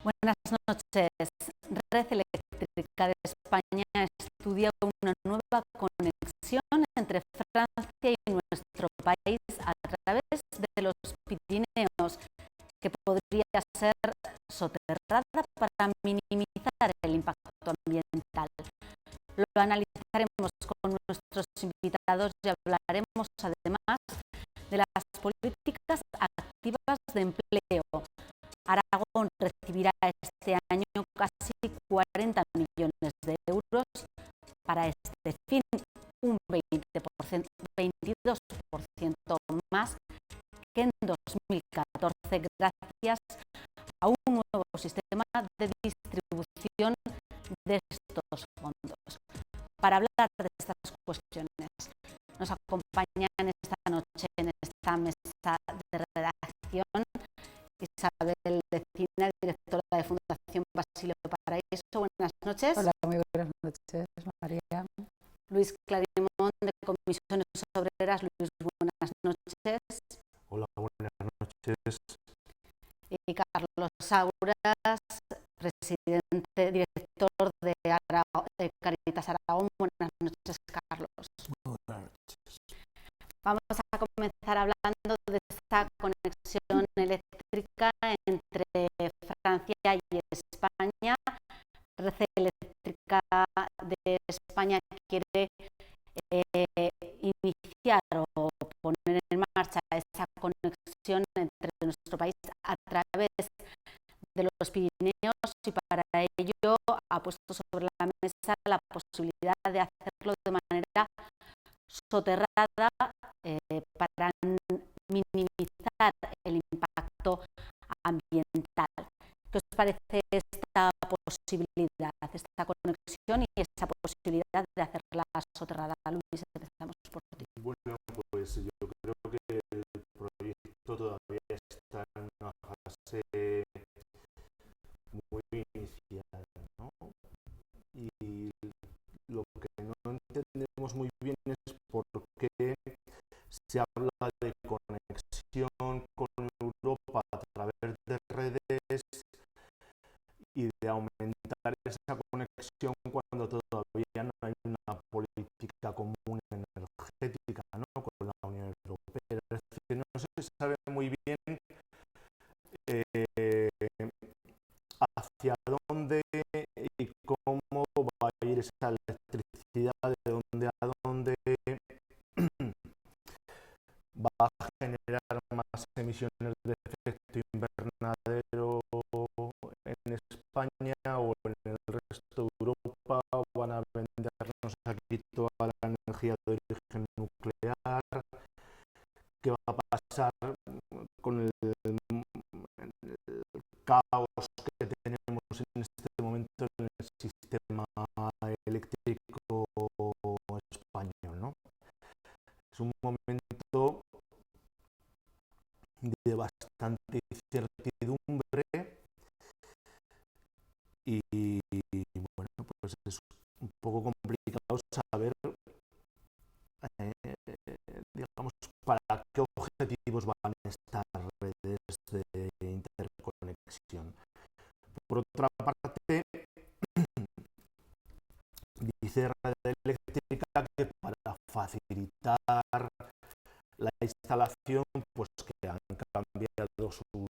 Buenas noches. Red Eléctrica de España estudia una nueva conexión entre Francia y nuestro país a través de los Pirineos, que podría ser soterrada para minimizar el impacto ambiental. Lo analizaremos con nuestros invitados y hablaremos además de las políticas activas de empleo. Aragón recibirá este año casi 40 millones de euros para este fin, un 22% más que en 2014, gracias a un nuevo sistema de distribución de estos fondos. Para hablar de estas cuestiones, nos acompañan esta noche en esta mesa de redacción Isabel Lecina, directora de Fundación Basilio Paraíso. Buenas noches. Hola, muy buenas noches, María. Luis Clarimón, de Comisiones Obreras. Luis, buenas noches. Hola, buenas noches. Y Carlos Sauras, presidente, director de Caritas Aragón. Buenas noches, Carlos. Buenas noches. Vamos a comenzar hablando de esta conexión eléctrica entre Francia y España. Red Eléctrica de España quiere iniciar o poner en marcha esa conexión entre nuestro país a través de los Pirineos, y para ello ha puesto sobre la mesa la posibilidad de hacerlo de manera soterrada para minimizar el impacto ambiental. ¿Qué os parece esta posibilidad, esta conexión y esta posibilidad de hacerla soterrada? Luis, empezamos por ti. Bueno, pues yo creo que el proyecto todavía está en una fase muy inicial, ¿no? Y lo que no entendemos muy bien es por qué se habla de conexión con Europa a través de redes y de aumentar esa conexión cuando todavía no hay una política común energética, ¿no?, con la Unión Europea. Es decir, no se sabe muy bien hacia dónde y cómo va a ir esa electricidad, de dónde a dónde va a generar más emisiones de efecto invernadero en España o en el resto de Europa. Van a vendernos aquí toda la energía de origen nuclear. ¿Qué va a pasar con el caos que tenemos en este momento en el sistema eléctrico español, ¿no? Es un momento de bastante incertidumbre y bueno, pues es un poco complicado saber, digamos, para qué objetivos van estas redes de interconexión. Por otra parte, dice Red Eléctrica que para facilitar la instalación, pues que han cambiado sus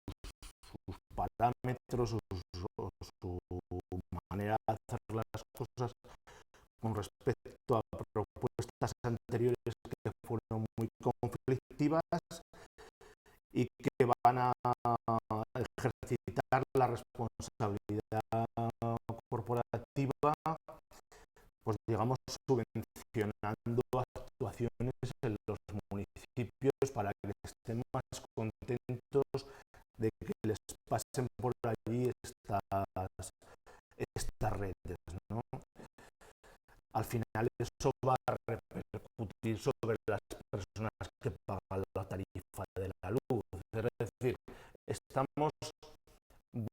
parámetros, su manera de hacer las cosas con respecto a propuestas anteriores que fueron muy conflictivas y que van a ejercitar la responsabilidad corporativa, pues digamos, subvencionando actuaciones en los municipios para que estén más contentos de que les pasen por allí estas redes, ¿no? Al final eso va a repercutir sobre las personas que pagan la tarifa de la luz. Es decir, estamos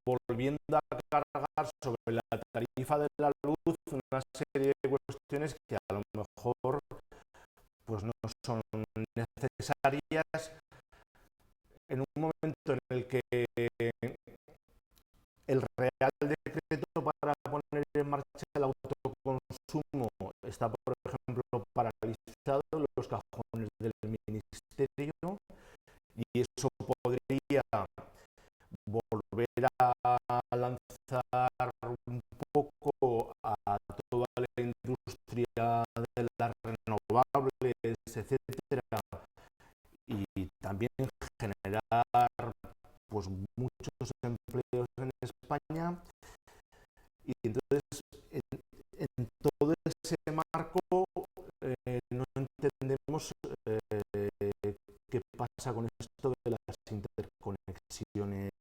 volviendo a cargar sobre la tarifa de la luz una serie de cuestiones que a lo mejor pues no son necesarias en un momento en el que el cajones del ministerio, y eso podría volver a lanzar un poco a toda la industria de las renovables, etcétera, y también generar pues muchos empleos en España. Y entonces en todo ese marco no entendemos qué pasa con esto de las interconexiones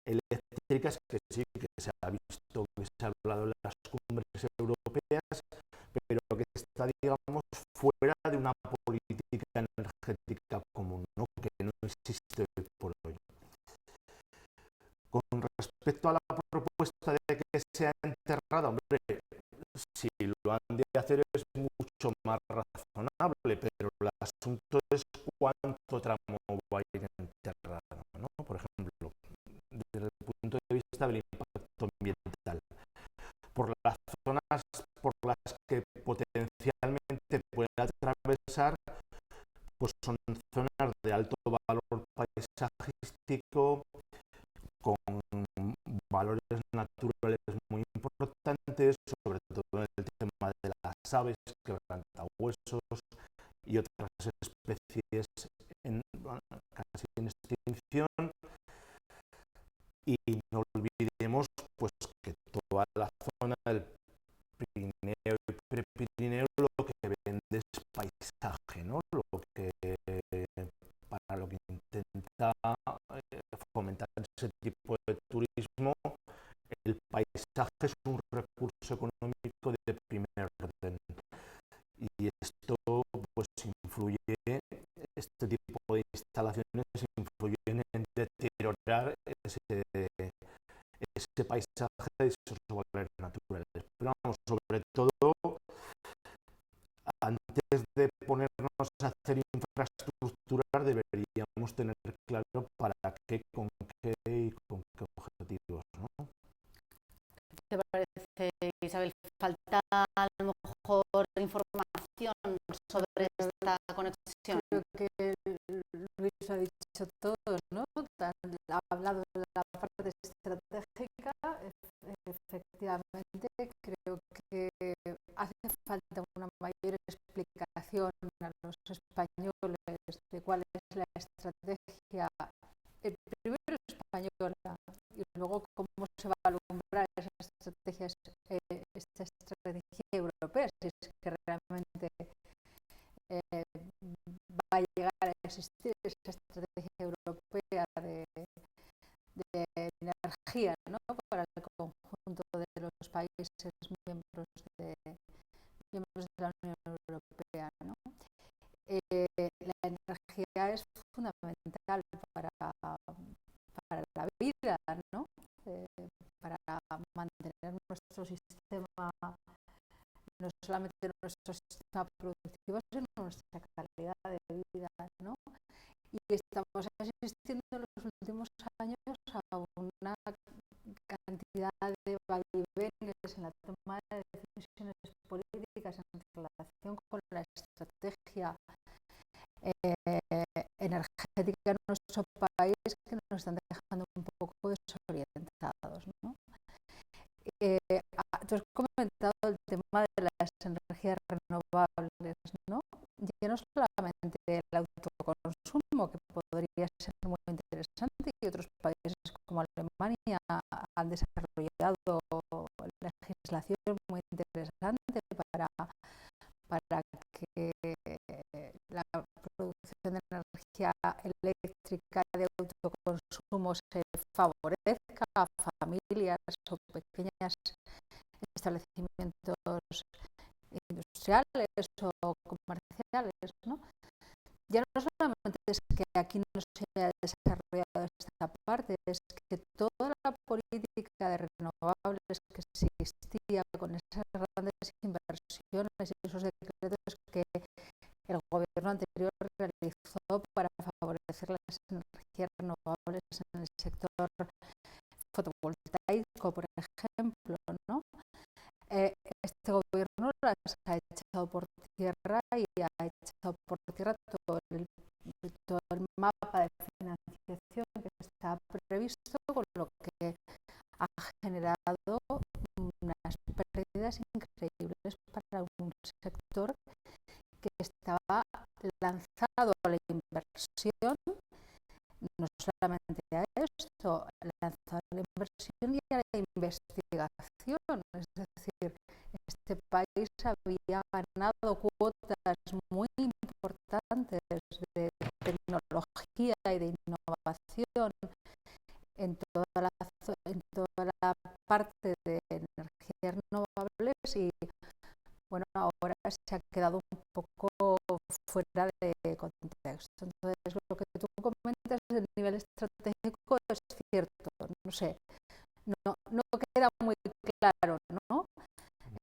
eléctricas, que sí que se ha visto, que se ha hablado en las cumbres europeas, pero que está, digamos, fuera de una política energética común, ¿no? Que no existe hoy por hoy. Con respecto a la propuesta de que sea enterrada, hombre, si lo han de hacer es mucho más razonable, pero el asunto es cuánto tramo va a ir enterrado, ¿no? Por ejemplo, desde el punto de vista del impacto ambiental, por las zonas por las que potencialmente puede atravesar, pues son zonas de alto valor paisajístico, con valores naturales muy importantes, sobre todo en el tema de las aves, quebrantahuesos y otras especies casi en extinción. Y no olvidemos pues que toda la zona del Pirineo y Prepirineo lo que vende es paisaje, ¿no? Lo que para lo que intenta fomentar ese tipo de turismo, el paisaje es un recurso económico de primer orden, y esto pues influye, este tipo de instalaciones influyen en deteriorar ese paisaje y esos valores naturales. Pero vamos, sobre todo, antes de ponernos a hacer infraestructuras, deberíamos tener claro para qué, con qué y con qué objetivos, ¿no? ¿Te parece, Isabel? ¿Falta a lo mejor información sobre esta conexión? Creo que Luis ha dicho todo, ¿no? Ha hablado de la parte estratégica. Efectivamente, creo que hace falta una mayor explicación a los españoles de cuál es la estrategia, primero española, y luego cómo se va a alumbrar esta estrategia europea, si es que realmente va a llegar a existir esa estrategia europea de energía, ¿no? Para el conjunto de los países miembros de la Unión Europea, ¿no? La energía es fundamental para la vida, ¿no? Para mantener nuestro sistema, no solamente nuestro sistema productivo, sino nuestra calidad de vida, ¿no? Y estamos asistiendo en los últimos años a una cantidad de vaivenes en la toma de decisiones políticas en relación con la estrategia energética en nuestro país, que nos están dejando un poco desorientados, ¿no? Tú has comentado el tema de las energías renovables, ¿no? Ya no solamente el autoconsumo, que podría ser muy interesante, y otros países como Alemania han desarrollado legislación muy interesante para que la producción de energía eléctrica de autoconsumo se favorezca a familias o pequeños establecimientos industriales o comerciales, ¿no? Ya no solamente es que aquí no se haya desarrollado esta parte, es que toda la política de renovables que existía con esas grandes inversiones y esos decretos que el gobierno anterior realizó para favorecer las energías renovables en el sector fotovoltaico, por ejemplo, ¿no? Este gobierno las ha echado por tierra y ha echado por tierra todo el mapa de financiación que estaba previsto, con lo que ha generado unas pérdidas increíbles para un sector que estaba lanzado a la inversión, no solamente a esto, lanzado a la inversión y a la investigación. Es decir, este país había ganado cuotas muy importantes de tecnología y de innovación en toda la parte de energías renovables, y bueno, ahora se ha quedado un poco fuera de contexto. Entonces, lo que tú comentas del nivel estratégico es cierto, no sé, no queda muy claro, ¿no?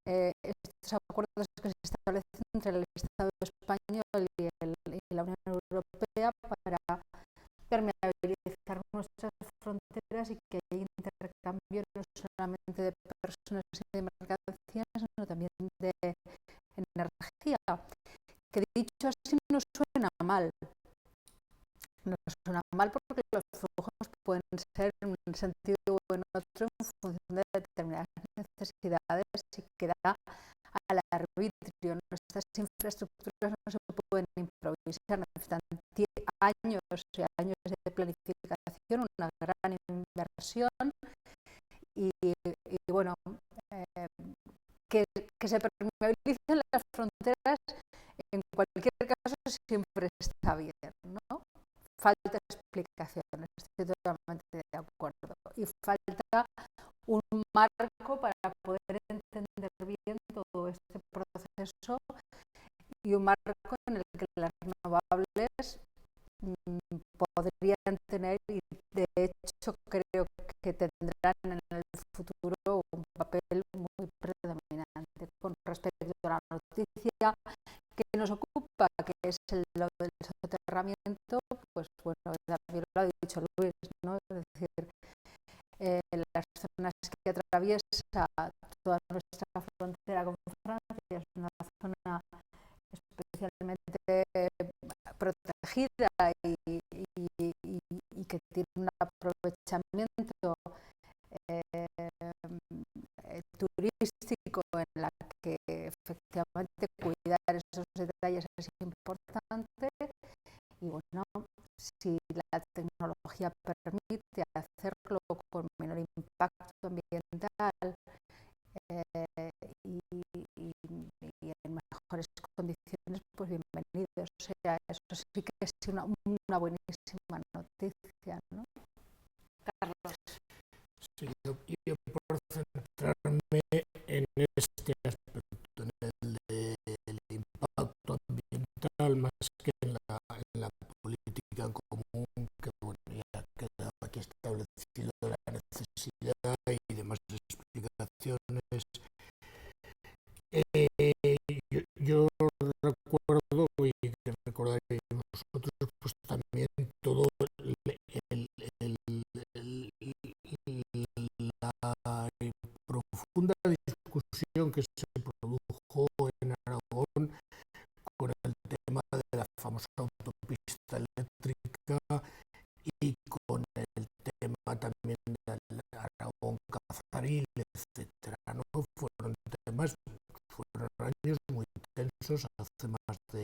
Estos acuerdos que se establecen entre el Estado español y la Unión Europea para permeabilizar nuestras fronteras y que haya intercambio no solamente de personas y de mercancías, sino también de energía, que dicho así no suena mal. No suena mal porque los flujos pueden ser en un sentido o en otro en función de determinadas necesidades y queda al arbitrio. Nuestras infraestructuras no se pueden improvisar, necesitan años y años de planificación, una gran inversión y bueno, que se permeabilicen las fronteras en cualquier caso siempre está bien, ¿no? Falta explicaciones, estoy totalmente de acuerdo, y falta un marco para poder entender bien todo este proceso y un marco en el que las renovables podrían tener, y de hecho creo que tendrán en el futuro, un papel muy predominante. Con respecto a la noticia que nos ocupa, que es lo del soterramiento, pues bueno, también lo ha dicho Luis, ¿no? Es decir, las zonas que atraviesa toda nuestra frontera con Francia es una zona especialmente protegida y que tiene un aprovechamiento turístico, en la que efectivamente cuidar esos detalles es importante. Y bueno, si la tecnología permite hacerlo con menor impacto ambiental y en mejores condiciones, pues bienvenido. O sea, eso sí que es una buenísima noticia, ¿no? Carlos. Sí, yo por centrarme en este aspecto, en el del impacto ambiental, más que en la política común, que bueno, ya queda aquí establecido la necesidad y demás explicaciones. Yo recuerdo, y que recordaréis vosotros, pues también todo la profunda discusión que se produjo en Aragón con el tema de la famosa autopista eléctrica y con el tema también del Aragón-Cazaril, etcétera, ¿no? Fueron años muy intensos, hace más de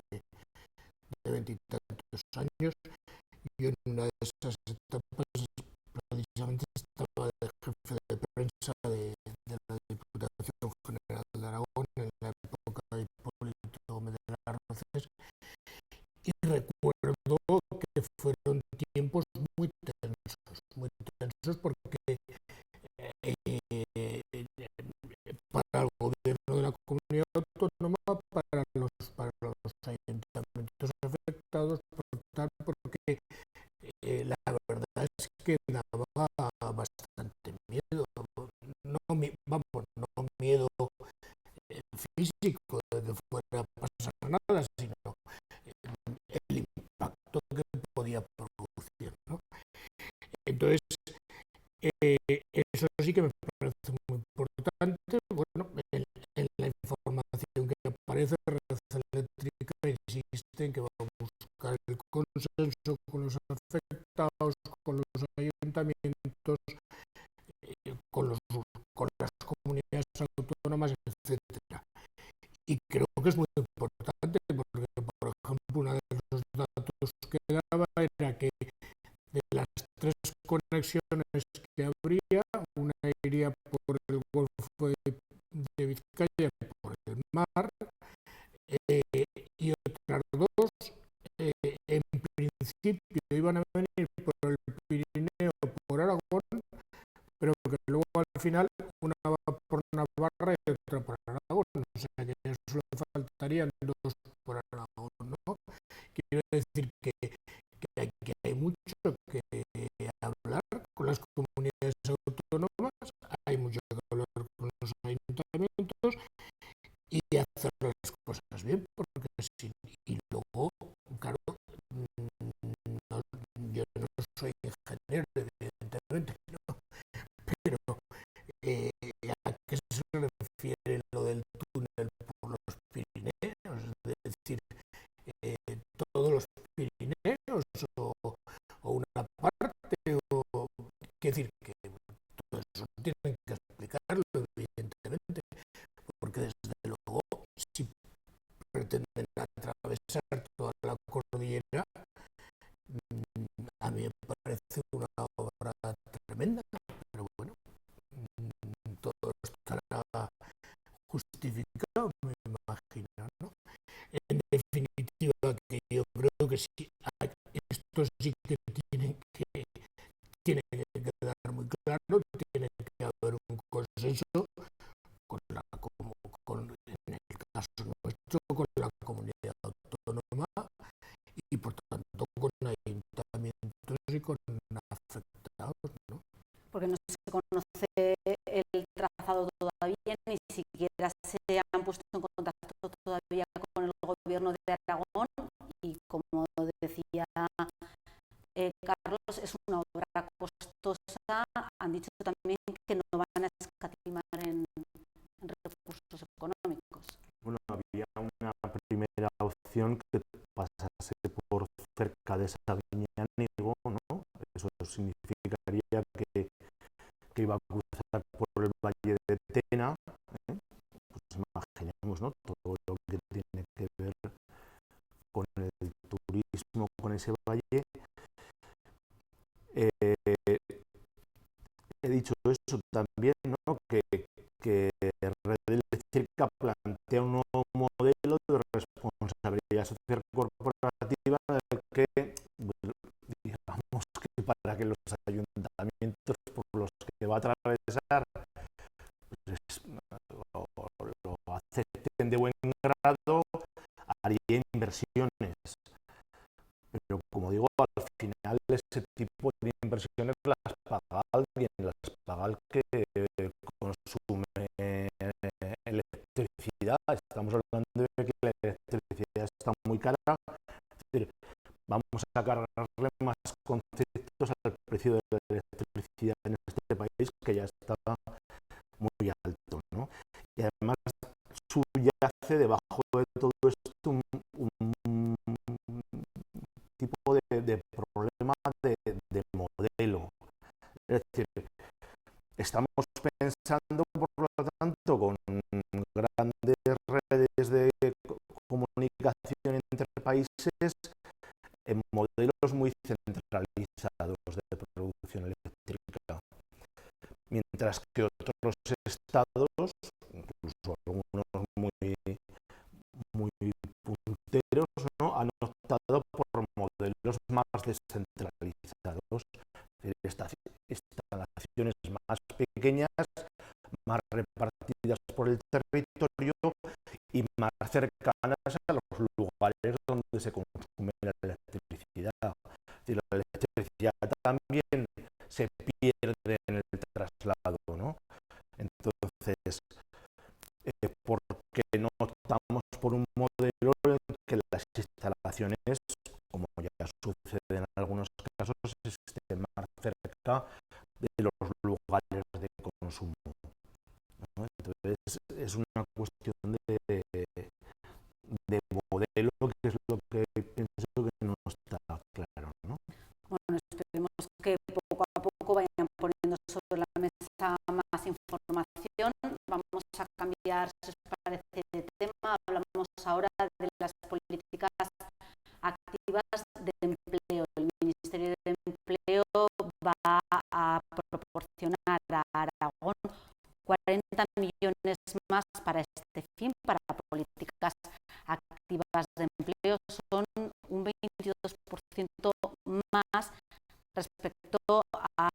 20 y tantos años. Yo en una de esas etapas precisamente estaba de jefe de prensa de la Diputación General de Aragón en la época de Hipólito Gómez de las Rozas, y recuerdo que fueron tiempos muy tensos porque para el gobierno de la comunidad autónoma, para los ayuntamientos afectados, porque la verdad es que daba bastante miedo, no miedo físico de que fuera a pasar nada, sino el impacto que podía producir, ¿no? Entonces, eso sí que me parece muy importante. Bueno, en la información que aparece, Red persiste en que va a buscar el consenso con los afectados, con los ayuntamientos, con las comunidades autónomas, etcétera. Y creo que es muy importante porque, por ejemplo, uno de los datos que daba era que de las 3 conexiones que habría, una iría por el Golfo de Vizcaya, por el mar, y otras 2, en principio, iban a venir por el Pirineo, por Aragón, pero que luego al final una va por Navarra y otra por Aragón, o sea que solo faltarían 2 por Aragón, ¿no? Quiero decir que hay mucho que hablar con las comunidades autónomas, hay mucho que hablar con los ayuntamientos y hacer las cosas bien, porque sí. Y luego, claro, yo no soy ingeniero, evidentemente, ¿no? Pero ¿a qué se refiere lo del túnel por los Pirineos? Es decir, todos los Pirineos o una parte, o quiero decir que todo eso tienen que explicarlo, evidentemente, porque desde luego, si pretenden atravesar toda la cordillera, a mí me parece una obra tremenda, pero bueno, todo estará justificado, me imagino, ¿no? En definitiva, que yo creo que sí, esto sí que tiene que quedar muy claro, tiene que haber un consenso en el caso nuestro, con la comunidad autónoma y por tanto con ayuntamientos y con afectados, ¿no? Porque no se conoce el trazado todavía, ni siquiera se han puesto en contacto todavía con el gobierno de Aragón y, como decía Carlos, es una obra costosa. Han dicho también que no van a escatimar en recursos económicos. Bueno, había una primera opción que pasase por cerca de Sabiñánigo, ¿no? Eso significaría que iba a cruzar por el valle de Tena, ¿eh? Pues imaginemos, ¿no? Todo lo que tiene que ver con el turismo, con ese valle. He dicho eso también, ¿no? Que Red Eléctrica plantea un nuevo modelo de responsabilidad social corporativa en el que, digamos, que para que los ayuntamientos por los que va a atravesar pues, lo acepten de buen grado, haría inversiones. Pero, como digo, al final ese tipo de inversiones las paga alguien, las paga el que consume electricidad. Estamos hablando de que la electricidad está muy cara. Es decir, vamos a cargarle más conceptos al precio de la electricidad en este país, que ya está muy alto, ¿no? Y además subyace debajo de todo esto un tipo de problema de modelo. Es decir, estamos pensando, por lo tanto, con grandes redes de comunicación entre países en modelos muy centralizados de producción eléctrica, mientras que otros estados, incluso algunos muy punteros, ¿no?, han optado por modelos más descentralizados, instalaciones más pequeñas, más repartidas por el territorio y más cercanas a los lugares donde se consume la electricidad. Y la electricidad también se pierde en el traslado, ¿no? Entonces, ¿por qué no optamos por un modelo en que las instalaciones, como ya sucede en algunos casos, estén más cerca de los lugares de consumo, ¿no? Entonces, es una cuestión de modelo que políticas activas de empleo. El Ministerio de Empleo va a proporcionar a Aragón 40 millones más para este fin, para políticas activas de empleo. Son un 22% más respecto a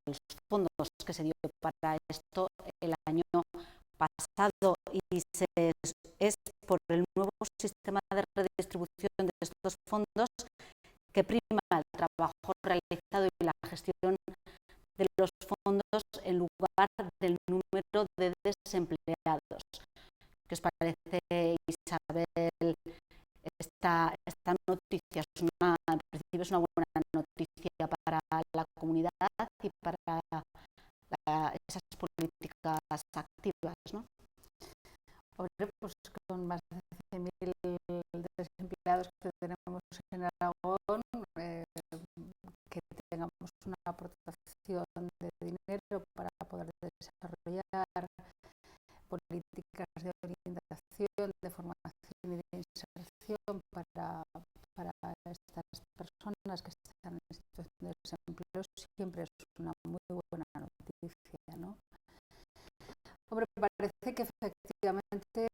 los fondos que se dio para esto el año pasado, y es por el nuevo sistema de redistribución de estos fondos que prima el trabajo realizado y la gestión de los fondos en lugar del número de desempleados. ¿Qué os parece, Isabel, esta noticia? En principio es una buena noticia para la comunidad y para esas políticas activas, ¿no? Hombre, pues con más de 100.000 desempleados que tenemos en Aragón, que tengamos una aportación de dinero para poder desarrollar políticas de orientación, de formación y de inserción para estas personas que están en situación de desempleo, siempre es una muy buena noticia, ¿no? Hombre, parece que efectivamente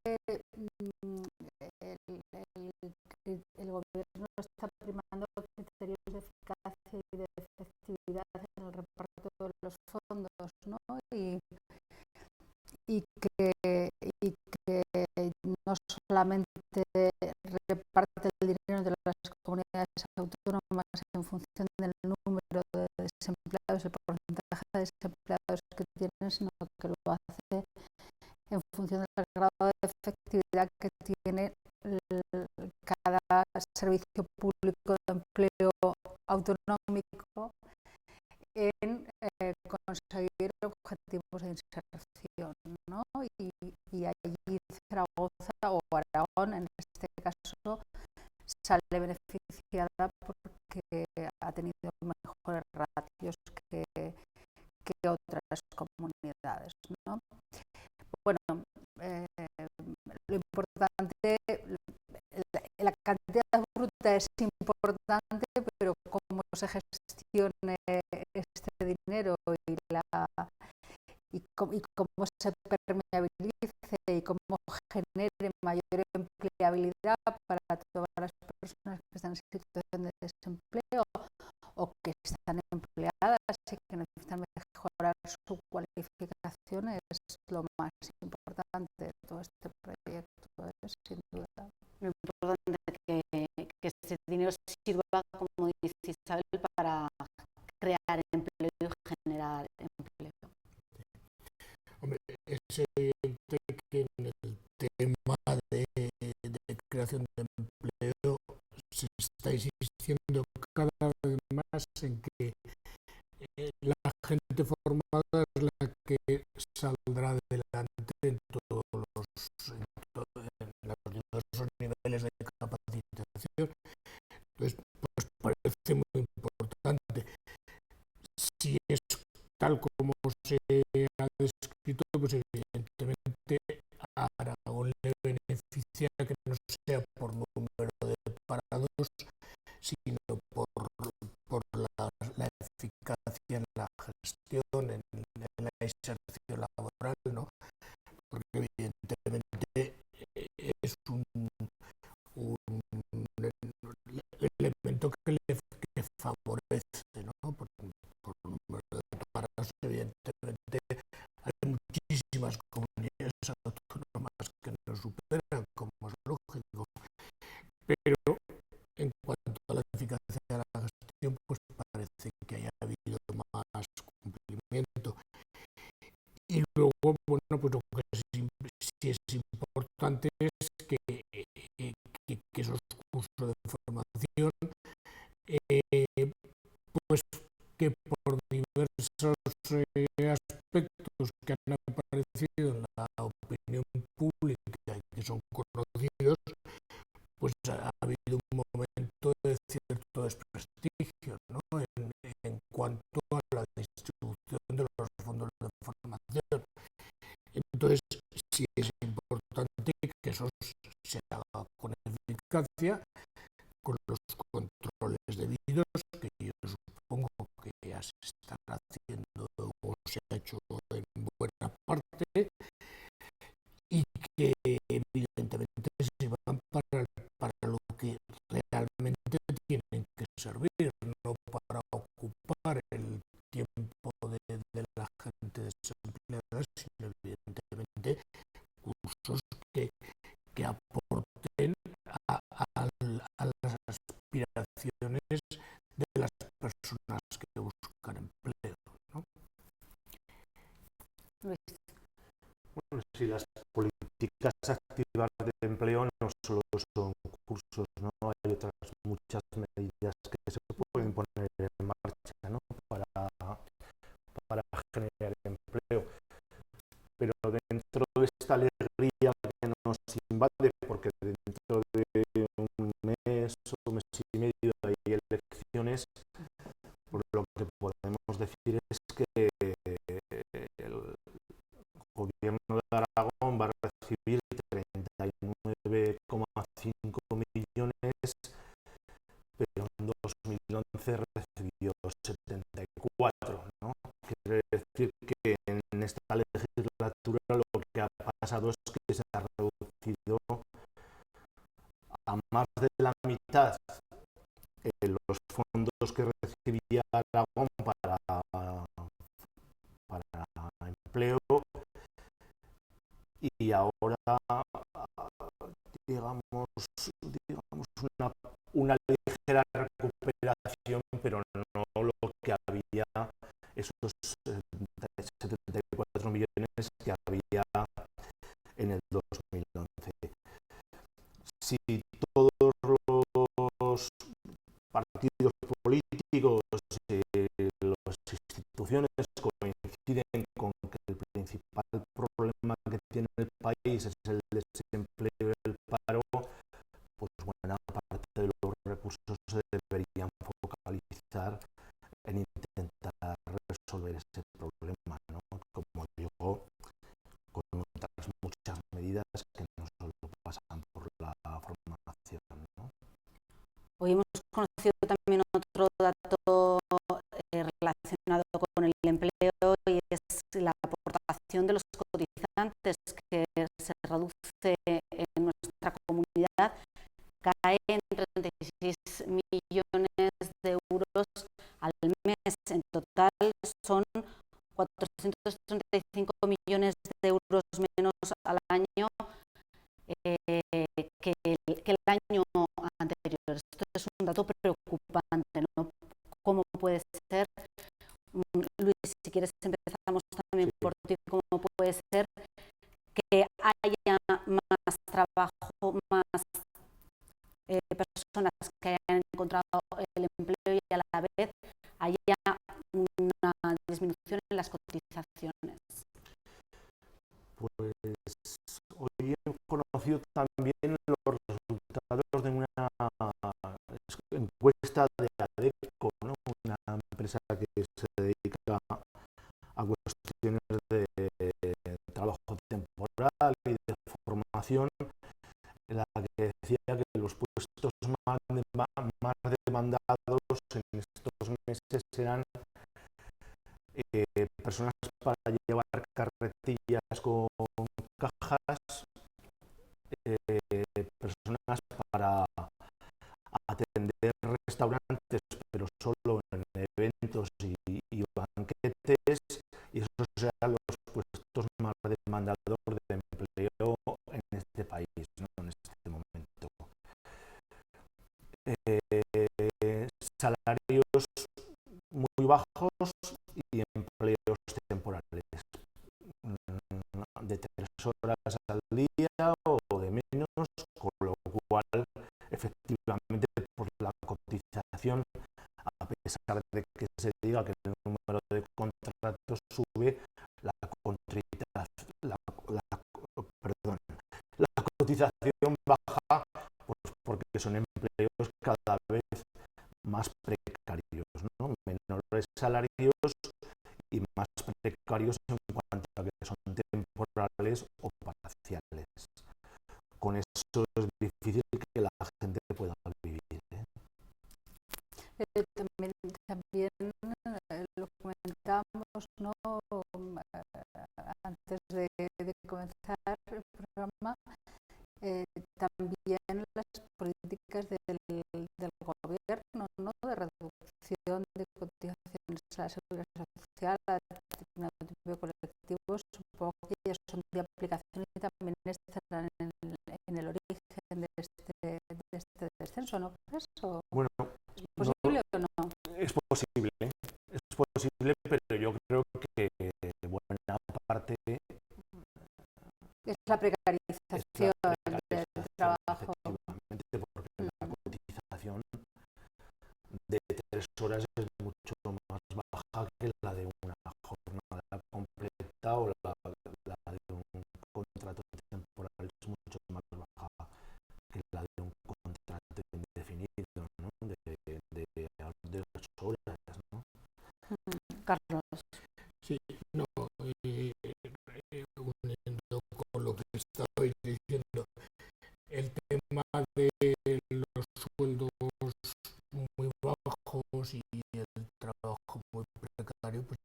el gobierno está primando criterios de eficacia y de efectividad en el reparto de los fondos, ¿no? Y que no solamente reparte el dinero de las comunidades autónomas en función del número de desempleados, el porcentaje de desempleados que tienen, sino que lo hace en función del grado de efectividad que tiene cada servicio público de empleo autonómico en conseguir objetivos de inserción, ¿no? Y allí Zaragoza o Aragón, en este caso, sale beneficiada porque ha tenido mejores ratios que otras comunidades, ¿no? Bueno, lo importante, la cantidad bruta es importante, pero cómo se gestione este dinero y cómo se permeabilice y cómo genere mayor empleabilidad para todas las personas que están en situación de desempleo o que están empleadas y que necesitan mejorar su cualificación, es lo más importante de todo este proyecto, sin duda. Lo importante es que ese dinero sirva, como dice Isabel, para crear empleo y generar empleo. Hombre, es evidente que en el tema de creación de empleo se está insistiendo cada vez más en que la gente formada es la que saldrá adelante en los diversos niveles de capacitación. Entonces, pues parece muy importante. Si es tal como se ha descrito, pues evidentemente a Aragón le beneficia que no sea por número de parados, sino por la eficacia en la gestión, en la inserción laboral, ¿no? Porque evidentemente es un elemento que favorece, ¿no? Por número de parados, evidentemente hay muchísimas comunidades autónomas que nos superan, como es lógico, pero en cuanto a la eficacia de la gestión, pues parece que haya habido más cumplimiento. Y luego, bueno, pues lo que sí es importante es que esos cursos de formación, pues que por diversos aspectos que han aparecido en la opinión pública y que son conocidos, pues ha habido un momento de cierto desprestigio, ¿no? En cuanto a la distribución de los fondos de formación. Entonces, sí es importante que eso se haga con eficacia con los controles debidos, que yo supongo que ya se están haciendo o se ha hecho en buena parte, y que evidentemente sirvan para lo que realmente tienen que servir, no para ocupar el tiempo de la gente desempleada, sino evidentemente cursos que aporten a las aspiraciones de las personas que buscan empleo, ¿no? Luis. Bueno, si las políticas activas de empleo no solo son cursos, ¿no? Hay otras muchas medidas que se pueden poner en marcha, ¿no? para generar empleo. Pero dentro de esta alegría que nos invade, porque dentro de un mes o mes y medio hay elecciones, pues lo que podemos decir es que el gobierno de Aragón va a recibir 39,5 millones, pero en 2011 recibió 74, ¿no? Quiere decir que en esta legislatura lo que ha pasado es que se ha reducido a más de la mitad los fondos que recibía Aragón para empleo, y ahora digamos una ligera recuperación, pero no lo que había, esos 74 millones que había en el 2011. Si todos los partidos políticos y las instituciones coinciden con que el principal problema que tiene el país es el desempleo y el paro, pues buena parte de los recursos se deberían focalizar en intentar resolver ese problema, ¿no? Como digo, con otras muchas medidas que no solo pasan por la formación, ¿no? Hoy hemos conocido también otro dato relacionado con el empleo, y es la aportación de los cotizantes, que se reduce en nuestra comunidad, cae en 36 millones de euros al mes. En total son 435 millones de euros menos al año que el año anterior. Esto es un dato preocupante, ¿no? ¿Cómo puede ser? Luis, si quieres empezamos también por ti. ¿Cómo puede ser que haya más trabajo, más personas que hayan encontrado el empleo, y a la vez haya una disminución en las cotizaciones? Pues hoy he conocido también los resultados de una encuesta de ADECO, ¿no? Una empresa que se dedica a cuestiones de trabajo temporal y de formación, en la que decía que los puestos más demandados en estos meses eran personas para llevar carretillas con cajas, personas para atender restaurantes, pero solo en eventos y banquetes, y esos eran los puestos más demandados de empleo en este país, ¿no? En este momento. Salarios muy bajos y empleos temporales de 3 horas al día o de menos, con lo cual efectivamente por la cotización, a pesar de que se diga que el número de contratos sube, la cotización baja, pues porque son empleos cada vez más precarios, ¿no? Menores salarios y más precarios en cuanto a que son temporales o parciales. Con eso es difícil que la gente a la seguridad social, a determinado tipo de colectivos, supongo que ellos son de aplicación y también estarán en el origen de este descenso, ¿no crees? Bueno, ¿Es posible o no? es posible, pero yo creo que buena parte es la precarización del trabajo. Efectivamente, porque la cotización de 3 horas es mucho más baja que la de una jornada completa o la de un contrato temporal es mucho más baja que la de un contrato indefinido, ¿no? de 8 horas, ¿no? Carlos. Sí, no, uniendo con lo que estabais diciendo, el tema de los sueldos muy bajos y el trabajo muy precario, pues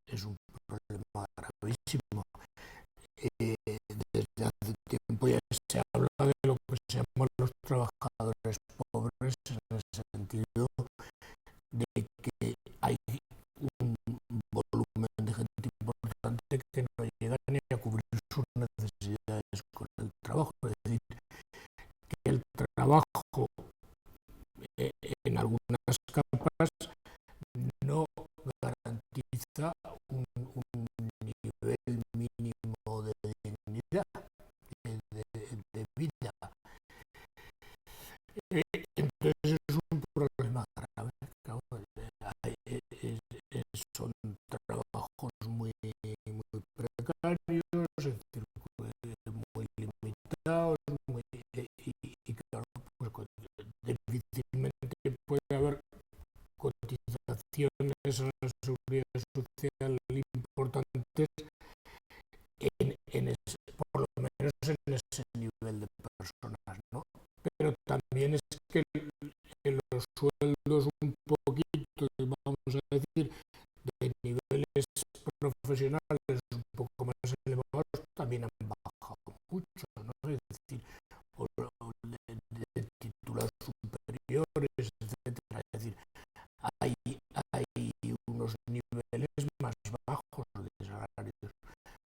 es un problema gravísimo. Desde hace tiempo ya se habla de lo que se llaman los trabajadores pobres, en el sentido de que hay un volumen de gente importante que no llega ni a cubrir sus necesidades con el trabajo. Es decir, que el trabajo en algunas capas no garantiza un nivel mínimo de dignidad, de vida. Entonces es un problema grave. Son trabajos muy precarios, muy limitados, y claro, pues difícilmente puede haber cotizaciones a la seguridad social importantes por lo menos en ese nivel de personas, ¿no? Pero también es que los sueldos un poquito, vamos a decir, de niveles profesionales un poco más elevados también han bajado mucho, ¿no? Es decir, de títulos superiores, etcétera. Es decir, hay unos niveles más bajos de salarios,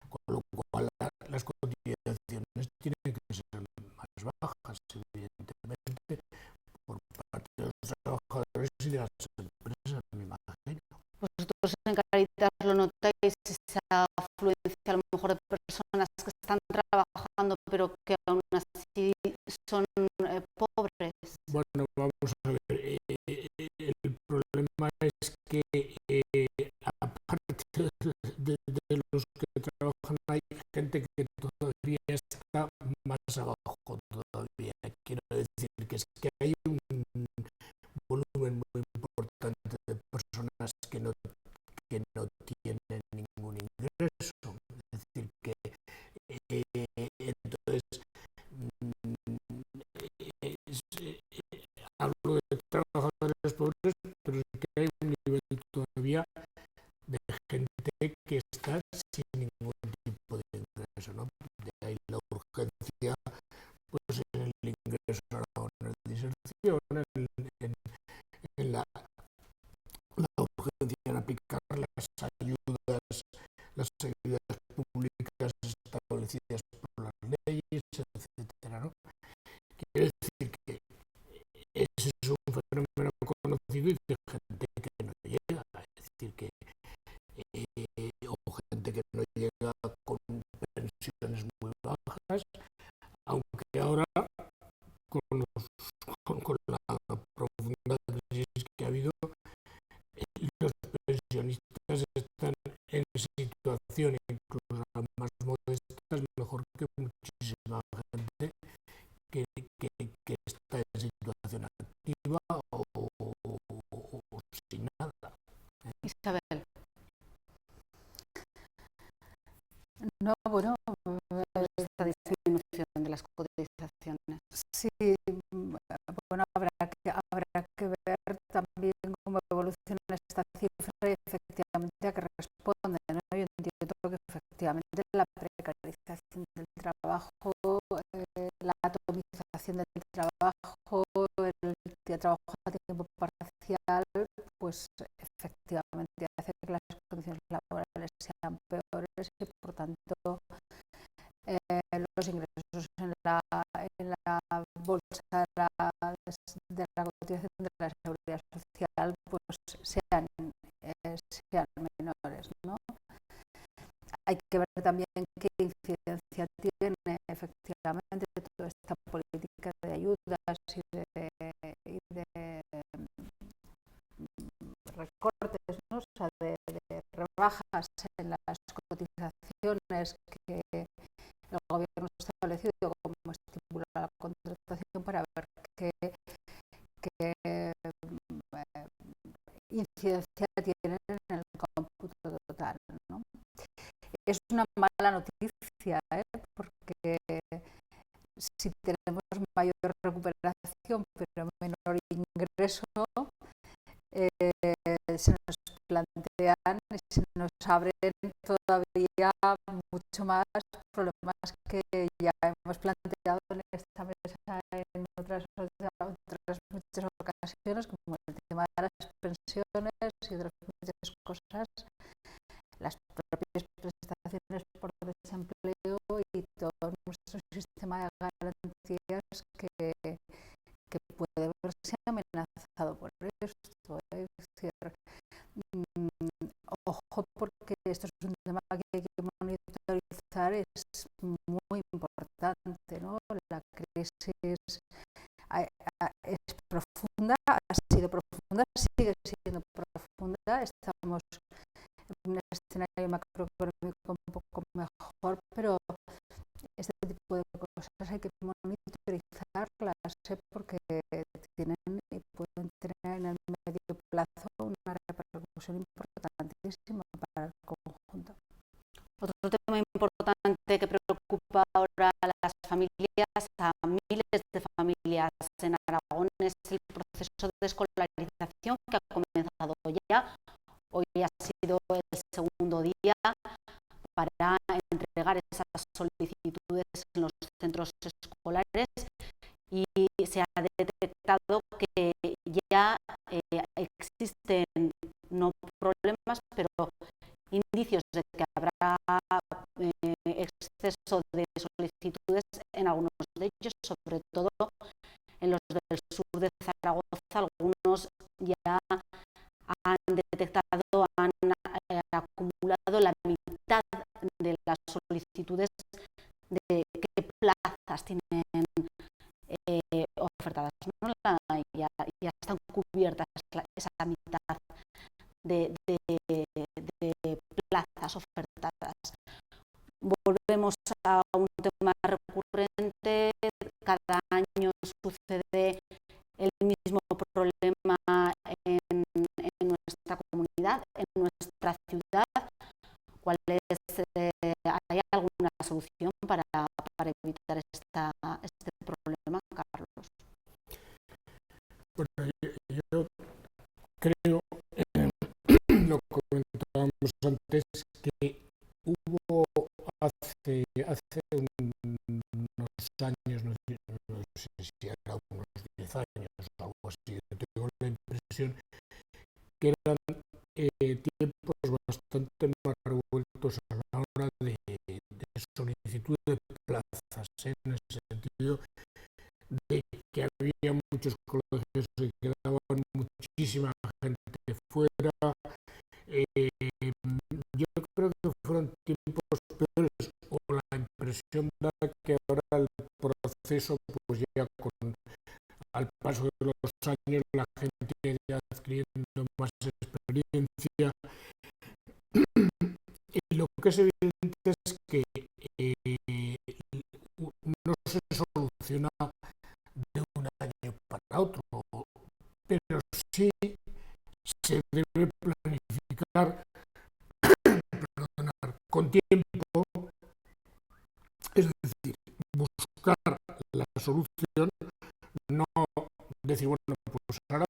con lo cual las cotizaciones tienen que ser más bajas, evidentemente, por parte de los trabajadores y de las empresas, me imagino. Vosotros en Cáritas lo notáis, esa afluencia a lo mejor de personas que están trabajando pero que aún así son pobres. Bueno, vamos a ver, el problema es que aparte de los que trabajan hay gente que todavía está más abajo todavía. Quiero decir que es que hay un volumen muy importante de personas que no tienen ningún ingreso. Es decir, que entonces hablo de trabajadores pobres, pero es que hay un nivel todavía de gente que está sin ningún tipo de ingreso, ¿no? De ahí la urgencia, pues en el ingreso a la deserción, en la urgencia en aplicar las ayudas públicas establecidas por las leyes, etcétera, ¿no? Quiere decir que ese es un fenómeno conocido y de gente que no llega, es decir, que o gente que no llega con pensiones muy bajas, aunque ahora con la profunda crisis que ha habido, los pensionistas están en situación incluso más modestas, mejor que muchísima gente que está en situación activa o sin nada. Isabel. No, bueno, Esta disminución de las cotizaciones. sí, bueno, habrá que ver también cómo evoluciona esta cifra y efectivamente a qué responde, ¿no? Yo entiendo que efectivamente la precarización del trabajo, la atomización del trabajo, el trabajo a tiempo parcial, pues efectivamente bolsa de la cotización de la seguridad social pues sean menores, ¿no? Hay que ver también qué incidencia tiene efectivamente toda esta política de ayudas y de recortes, ¿no? O sea, de rebajas en las cotizaciones que el gobierno ha establecido como estimular la contratación para ver qué incidencia tienen en el cómputo total, ¿no? Es una mala noticia, porque si tenemos mayor recuperación pero menor ingreso, se nos plantean y se nos abren todavía mucho más problemas que ya hemos planteado en esta mesa en otras muchas ocasiones, como el tema de las pensiones y otras muchas cosas, las propias prestaciones por desempleo y todo nuestro sistema de garantías que puede verse amenazado por esto. Es decir, ojo, porque esto es un tema que hay que monitorizar, es muy importante, ¿no? La crisis es profunda, ha sido profunda, sigue siendo profunda. Estamos en un escenario macroeconómico un poco mejor, pero este tipo de cosas hay que monitorizarlas, porque tienen y pueden tener en el medio plazo una repercusión importantísima para el conjunto. Otro tema importante que preocupa ahora a las familias, a miles de familias en Aragón, es el proceso de escolarización que ha comenzado ya. Hoy ha sido el segundo día para entregar esas solicitudes en los centros escolares y se ha detectado que ya existen no problemas, pero indicios de que habrá exceso de solicitudes en algunos de ellos, sobre todo en los del sur de Zaragoza. Algunos ya han detectado, han acumulado la mitad de las solicitudes de qué plazas tienen ofertadas, ¿no? Ya están cubiertas esa mitad de plazas ofertadas. Volvemos a un tema recurrente. Cada año sucede el mismo problema en nuestra comunidad, en nuestra ciudad. ¿Cuál es, ¿hay alguna solución para evitar este problema, Carlos? Bueno, yo creo, lo comentábamos antes, que hubo hace unos años, no sé si era unos 10 años o algo así, yo tengo la impresión que eran tiempos bastante más revueltos a la hora de solicitud de plazas, en el sentido de que había muchos colegios que quedaban muchísima gente fuera. Yo creo que fueron tiempos peores, o la impresión da que ahora el proceso, pues ya al paso de los años, la gente ya adquiriendo más experiencia, y lo que es evidente es que no se soluciona de un año para otro, pero sí se debe planificar con tiempo, es decir, buscar la solución, no decir, bueno, pues ahora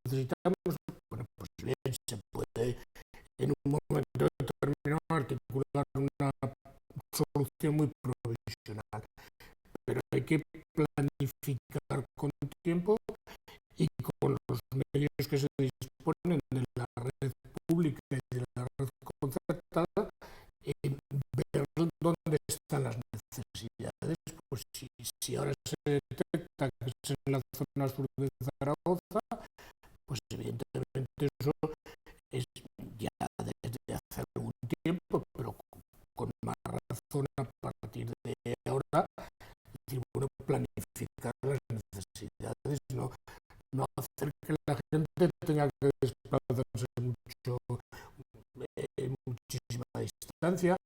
necesitamos, bueno, pues bien, se puede en un momento determinado articular una solución muy provisional, pero hay que planificar con tiempo y con los medios que se disponen de la red pública y de la red concertada, ver dónde están las necesidades. Pues si ahora se detecta, que es en la zona sur de Zaragoza, pues evidentemente eso es ya desde hace algún tiempo, pero con más razón a partir de ahora, decir, bueno, planificar las necesidades, no hacer que la gente tenga que desplazarse muchísima distancia,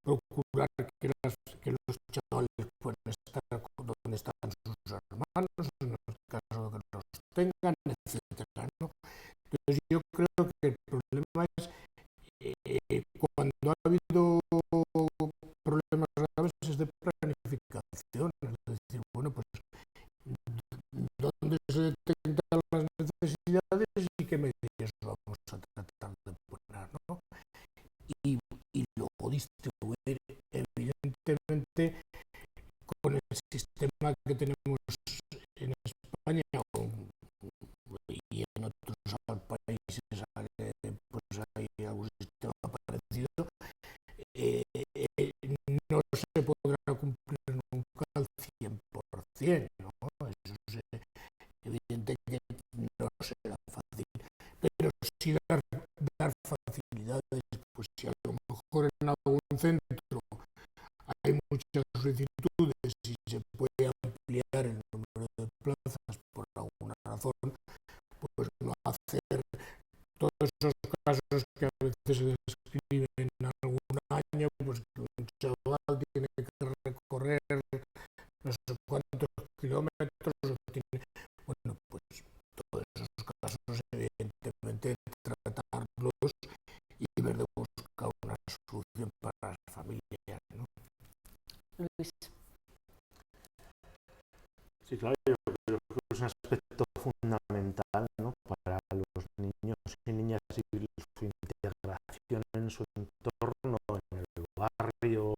procurar que los chavales puedan estar donde están sus hermanos, en el caso de que los tengan, etcétera, ¿no? Entonces yo creo que el problema es cuando ha habido problemas graves es de planificación, es decir, bueno, pues dónde se detectan las necesidades y qué medidas vamos a tratar de poner, ¿no? Y luego distribuir, evidentemente, con el sistema que tenemos en España y en otros países, pues hay algún sistema parecido, no se podrá cumplir nunca al 100%, ¿no? Eso es evidente que no será fácil, pero sí dar facilidades, pues si a lo mejor en algún centro hay muchas solicitudes y se puede ampliar el número de plazas por alguna razón, pues no hacer todos esos casos que a veces se describen en algún año, pues que un chaval tiene que recorrer no sé cuántos kilómetros, bueno, pues todos esos casos evidentemente tratarlos y ver de buscar una solución para las familias, ¿no? Luis. Sí, claro, yo creo que es un aspecto fundamental, ¿no?, para los niños y niñas y su integración en su entorno, en el barrio,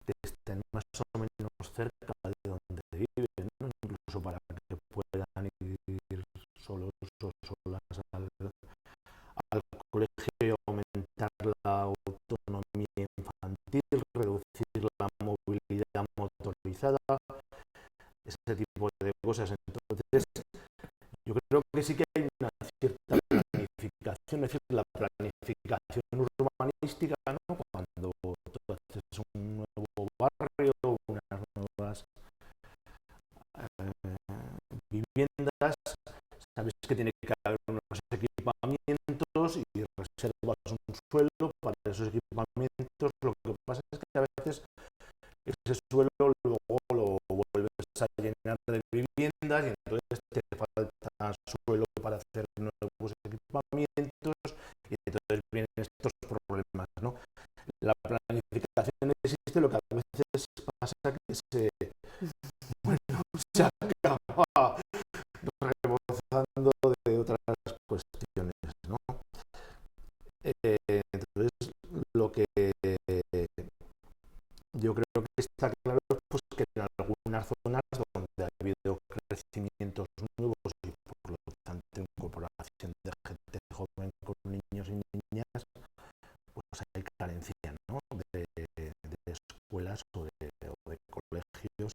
que estén más o menos cerca de donde viven, ¿no?, incluso para que puedan ir solos o solas al colegio y aumentar la autonomía infantil, reducir la movilidad motorizada, ese tipo de cosas. Entonces, yo creo que sí que hay una cierta planificación, es decir, la planificación urbanística, ¿no?, cuando tú haces un nuevo barrio, unas nuevas viviendas, sabes que tiene que haber unos equipamientos y reservas un suelo para esos equipamientos. Lo que pasa es que a veces ese suelo luego lo vuelves a llenar de viviendas y entonces te falta suelo para hacer nuevos equipamientos y entonces vienen estos problemas, ¿no? La planificación existe, lo que a veces pasa que se acaba rebozando de otras cuestiones, ¿no? Entonces, lo que yo creo que está claro es pues, que en algunas zonas donde ha habido crecimientos nuevos y por lo tanto incorporación de gente joven con niños y niñas, pues hay carencia, ¿no?, de escuelas o de colegios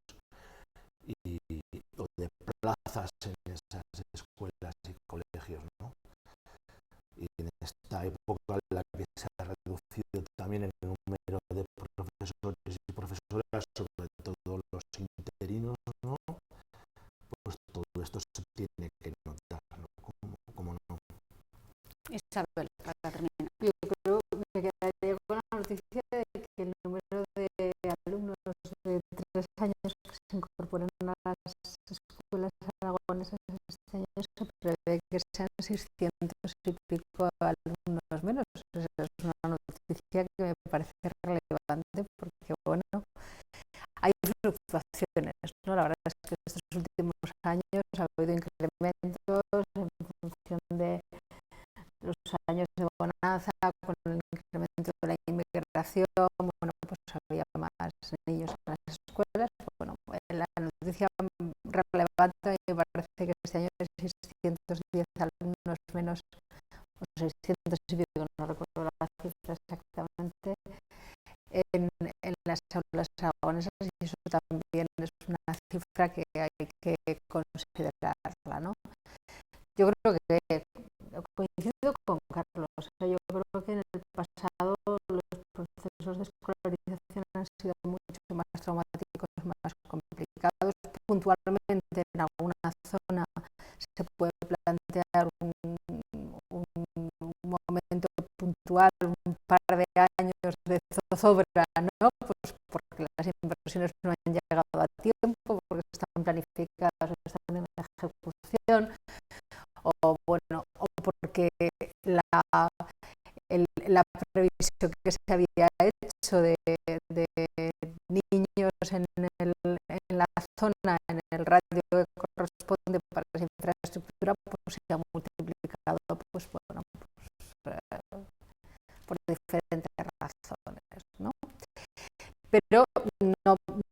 o de plazas en esas escuelas y colegios, ¿no? Y en esta época en la que se ha reducido también el número de profesores y profesoras, sobre todo los interinos, ¿no?, pues todo esto se tiene que notar, ¿no? ¿Cómo no? Isabel, para terminar. Yo creo que me quedaría con la noticia de que el número de alumnos de 3 años que se incorporan a las escuelas aragonesas este año se prevé que sean 600 y pico alumnos menos. Es una noticia que me parece relevante porque, bueno, hay fluctuaciones, ¿no? La verdad es que estos últimos años ha habido incrementos en función de los años de bonanza, con el incremento de la inmigración, bueno, pues había más niños en las escuelas. Bueno, la noticia relevante me parece que este año hay 610 alumnos menos, o 600 y pico, no recuerdo la cifra exactamente, en las aulas aragonesas japonesas y eso también es una cifra que hay que considerarla, ¿no? Yo creo que coincido con Carlos, yo creo que en el pasado los procesos de escolarización han sido mucho más traumáticos, más complicados. Puntualmente en alguna zona se puede plantear un momento puntual, un par de años de zozobra, ¿no? Pues porque las inversiones no han llegado a tiempo, porque están planificadas o están en ejecución, o bueno, o porque la previsión que se había hecho de niños en la zona, en el radio que corresponde para esa infraestructura, pues se ha multiplicado, pues bueno, por diferentes razones, ¿no? Pero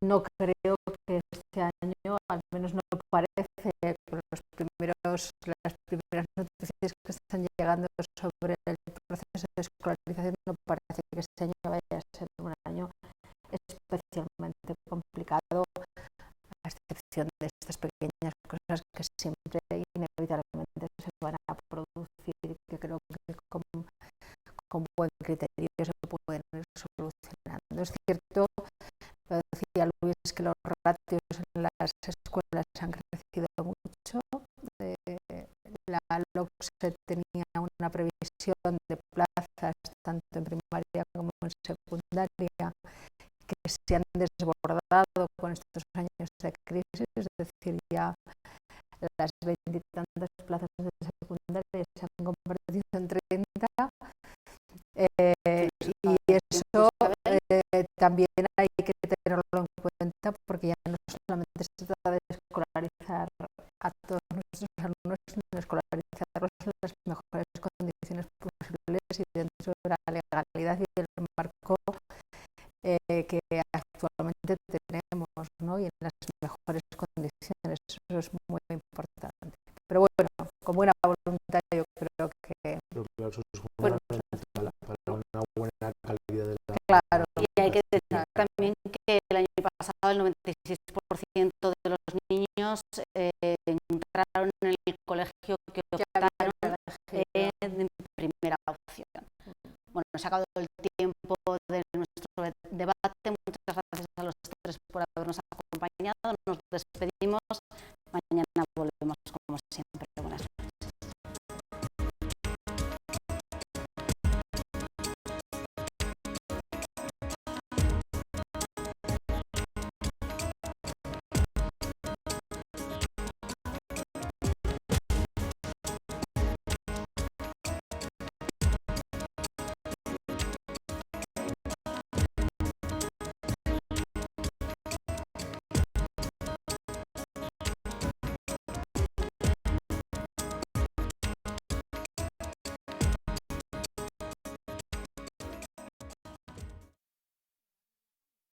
no creo que este año, al menos no parece, con las primeras noticias que están llegando sobre el proceso de escolarización, no parece que este año vaya a ser un año especialmente complicado, a excepción de estas pequeñas cosas que siempre inevitablemente se van a producir y que creo que con buen criterio se pueden ir solucionando. Es cierto, lo decía Luis, que los ratios en las escuelas han crecido mucho. La LOCSE tenía una previsión de plazas tanto en primaria como en secundaria que se han desbordado con estos años de crisis, es decir, ya las 20 y tantas plazas de secundaria se han convertido en 30. Y eso también hay que tenerlo en cuenta, porque ya no solamente se trata de escolarizar a todos nuestros alumnos, sino de escolarizarlos en las mejores condiciones posibles y dentro de la legalidad y del marco que actualmente tenemos, ¿no? Y en las mejores condiciones. Eso es muy importante. Pero bueno, con buena voluntad yo creo que... Eso es bueno, para una buena calidad de la... Claro. Y hay que decir también que el año pasado el 96% de los niños entraron en el colegio que optaron en primera opción. Bueno, se ha acabado el tiempo de nuestro debate. Muchas gracias a los tres por habernos acompañado. Nos despedimos